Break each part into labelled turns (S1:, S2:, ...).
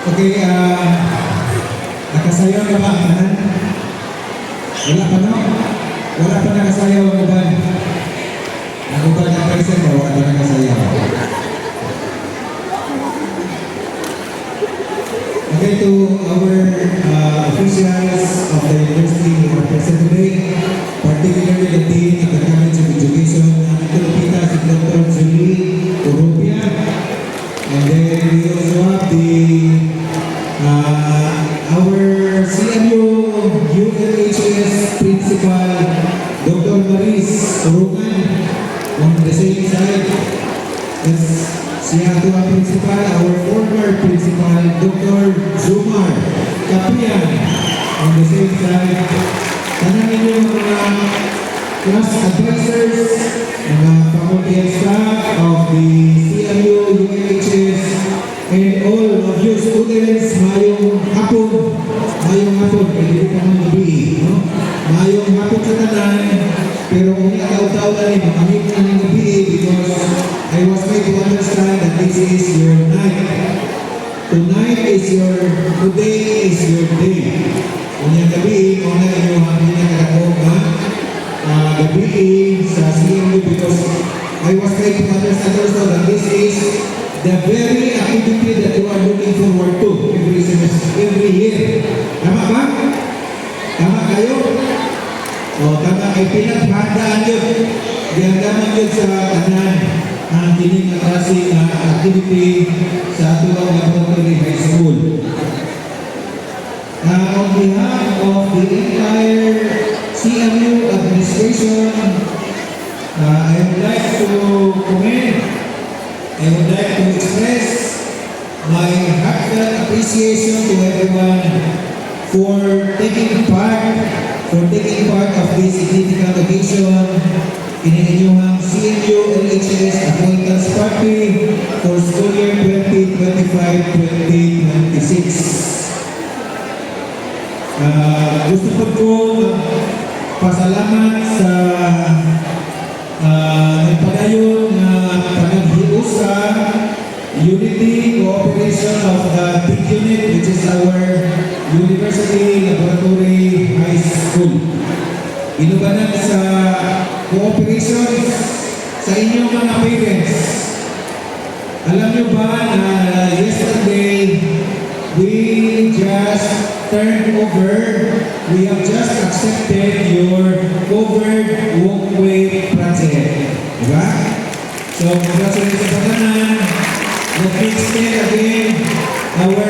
S1: Okay, nakasayaw na ba? Wala pa no? Wala pa nakasayaw ang uban. Ang uban na present o wala pa nakasayaw? Okay, to our officials of the university who are present today, particularly the Dean of the College of Education, Nandito Lupita, si Dr. Julie Urupia, and then we also have our CMU ULHS Principal, Dr. Maris Urugan, on the same side. Yes, siya ito ang principal, our former principal, Dr. Zumar Kapian, on the same side. Tanangin niyo mga class advisors, mga faculty and staff of the CMU ULHS, and all of you students, mayong hapon, hindi pa man gabi, no? Mayong hapon sa tanan, pero kung ikaw-taw na rin, makamit na ng gabi, because I was made to understand that this is your night. Tonight is today is your day. Kung yung gabi, kung na inyo hangin na karakong gabi sa CMU, because I was made to understand also that this is the very activity that you are looking forward to every semester, every year. Tama ba? Tama kayo? O, tama kayo. Pinaghandaan yun. Diyandaman yun sa kanan ang kining na klaseng activity sa Tuwang Laboratory High School. On behalf of the entire CMU administration, I would like to commend, I would like to express my heartfelt appreciation to everyone for taking part of this significant occasion in the inyong CMU LHS Acquaintance Party for school year 2025-2026. Gusto ko pasalamat sa nagpadayon na panaghius sa unity cooperation of the big unit, which is our University Laboratory High School. Inubanan sa cooperation sa inyong mga parents. Alam nyo ba na yesterday we have just accepted your covered walkway project. Diba? So, congratulations sa kanan. Let me extend again our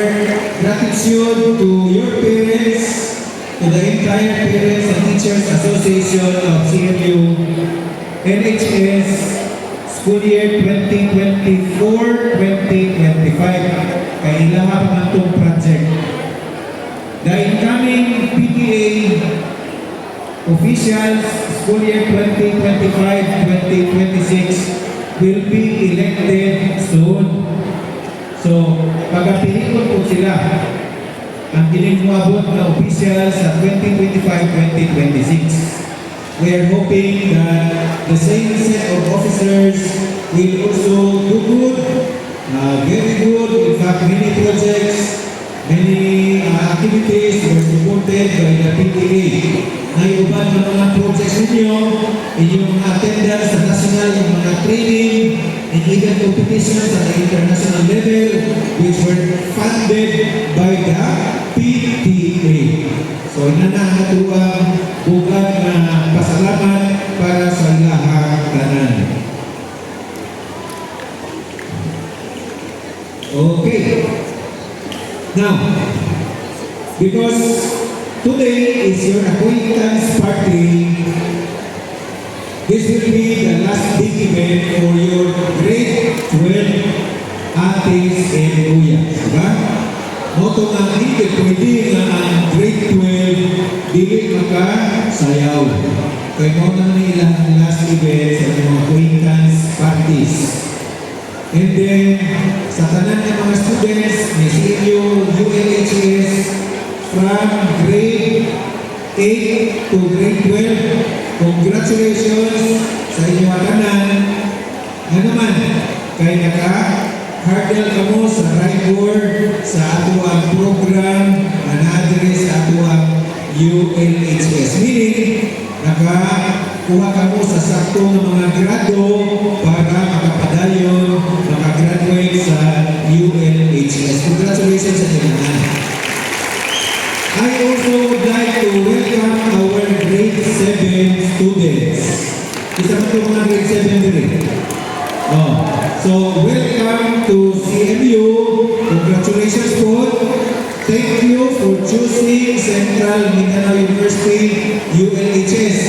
S1: gratitude to your parents, to the entire Parents and Teachers Association of CMU LHS School Year 2024-2025. Kailangan pa man itong project. The incoming PTA officials School Year 2025-2026 will be elected soon. So, pagkapilikon po sila ang kinigmuabot na officials sa 2025-2026. We are hoping that the same set of officers will also do good, very good. In fact, many projects, many activities were supported by the PTA. Naiuban ng mga projects ninyo, inyong mga attendance sa national, yung mga training, and even competitions at the international level, which were funded by the PTA. So, inanahatuang bukan na pasalamat para sa lahang tanan. Okay. Now, because today is your acquaintance party, this will be the last big event for your grade 12 ates and kuyas. Diba? Moto nga hindi pwede nga ang grade 12 dili makasayaw. Kaya mo na nila ang last event sa mga acquaintance parties. And then, sa tanan ng mga students, may CMU ULHS from grade 8 to grade 12, congratulations sa inyong tanan. Nga naman, kay hardel kamo sa right word sa ato ang program na naadire sa ato ang ULHS. Meaning, nakakuha kamo sa sakto ng mga grado para makapadayon, makagraduate sa ULHS. Congratulations sa inyo. I also would like to welcome our grade 7 students. Isa mo ito mga grade 7 din. So, welcome to CMU. Congratulations po. Thank you for choosing Central Mindanao University ULHS.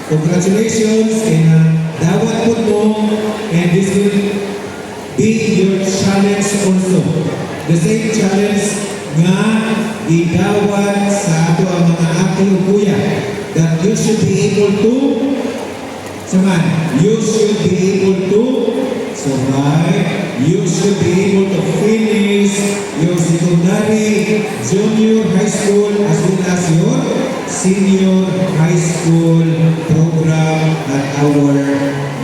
S1: Congratulations and dawat po mo, and this will be your challenge also. The same challenge nga idawat sa ato ang mga ate o kuya that you should be able to you should be able to survive, you should be able to finish your secondary, junior high school as well as your senior high school program at our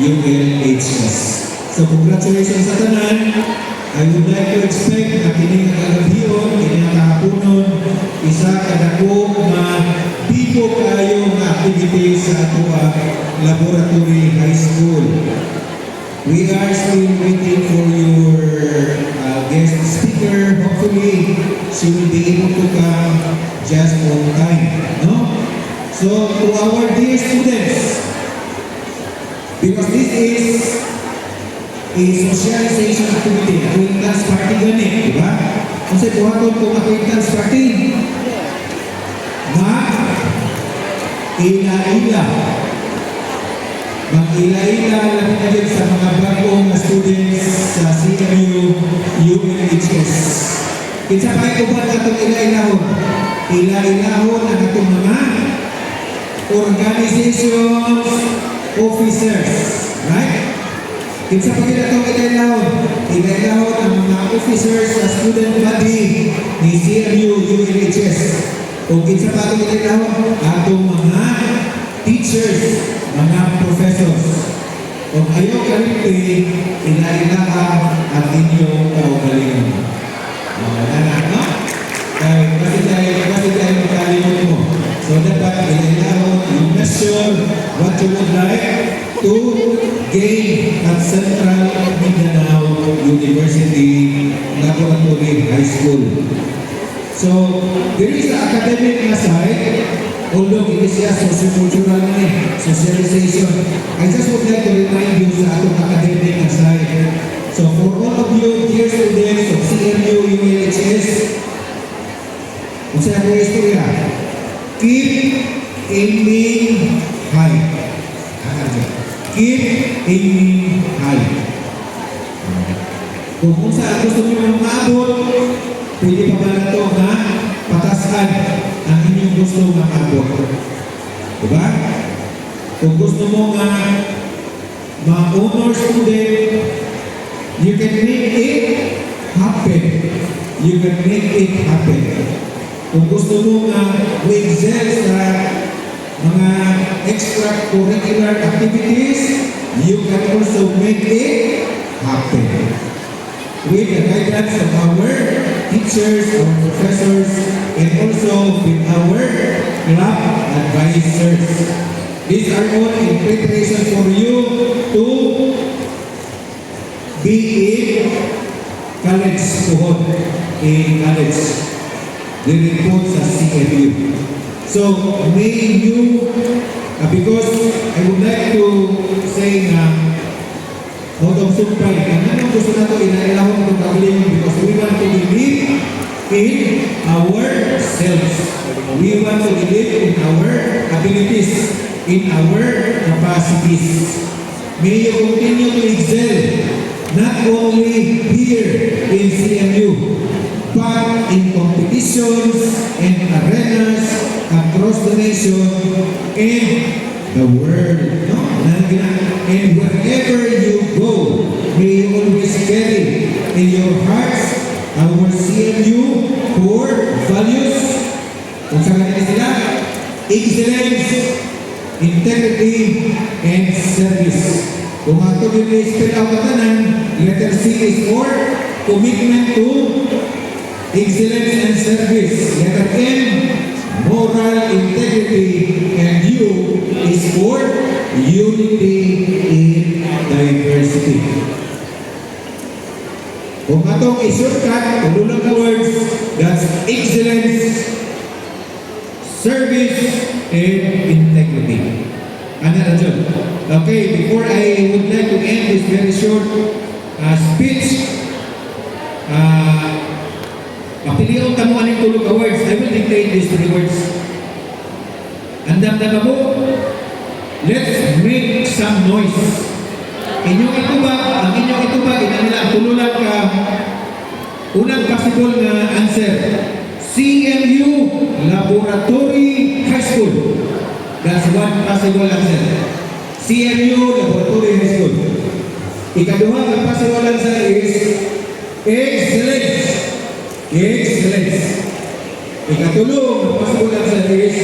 S1: ULHS. So congratulations sa tanan. I would like to expect na kining kagabiyon, kining kahaponon, isa kadako na bigo kayo nga activities sa ato laboratory high school. We are still waiting for your guest speaker. Hopefully, she will be able to come just on time. No? So, to our dear students, because this is a socialization activity, acquaintance party gani, di ba? Kasi buhaton kung acquaintance party, ila-ila. Mag-ila-ila lang na din sa mga bagong students sa CMU ULHS. Kinsa pa ito ba itong ila-ilahon? Ila-ilahon ang itong mga organizations, officers. Right? Kinsa pa kita itong ila-ilahon? Ila-ilahon ang mga officers sa student body ni CMU ULHS. O kinsa pa itong ila-ilahon? Atong mga teachers, mga professors. Kung ayaw kalipin, ila-ilaha ang inyong kaugalingan. Anak, no? Kaya kasi tayo magkalimot mo. So dapat ila-ilahon, you measure what you would like to gain at Central Mindanao University Laboratory High School. So, there is an academic side, although it is just sociocultural socialization. I just would like to remind you sa atong academic side. So, for all of you dear students of CMU ULHS, kung sa ako istorya, keep aiming high. Keep aiming high. Kung sa gusto nyo maabot, pwede pa ba na ito na patasan ang inyong gusto na maabot? Diba? Kung gusto mo nga ma-honor student, you can make it happen. You can make it happen. Kung gusto mo nga ma-excel sa mga extracurricular activities, you can also make it happen. With the guidance of our teachers, our professors, and also with our club advisors. These are all in preparation for you to be in college, in college. The report sa CMU. So, may you, because I would like to say na, Hotong sumpay, ano gusto na ito inailahon ng kagalingan because we want to believe in ourselves. We want to believe in our abilities, in our capacities. May you continue to excel, not only here in CMU, but in competitions and arenas across the nation and the world. No? And wherever you go, may you always carry in your hearts our CMU core values. Kung saan natin sila, excellence, integrity, and service. Kung ato i-spell out ang tanan, letter C is for commitment to excellence and service. Letter M, moral integrity. And U is for unity in diversity. Kung atong isurkat, kung ka words, that's excellence, service, and integrity. Ano na dyan? Okay, before I would like to end this very short speech, mapiliyon ka mo anong tulog ka words. I will dictate these 3 words. Andam na ba mo? Let's make some noise. Inyong ituba, ang inyong ituba, inanila ang tululan ka, unang possible na answer, CMU Laboratory High School. That's one possible answer. CMU Laboratory High School. Ikaduha ang possible answer is excellence. Excellence. Ikatulong ang possible answer is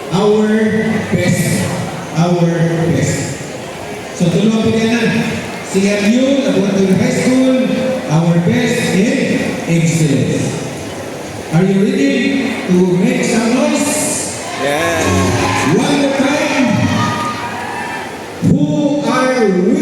S1: our best. Our best. So tulong po yan na. CMU Laboratory High School, our best in excellence. Are you ready to make some noise?
S2: Yeah.
S1: One more time. Who are we?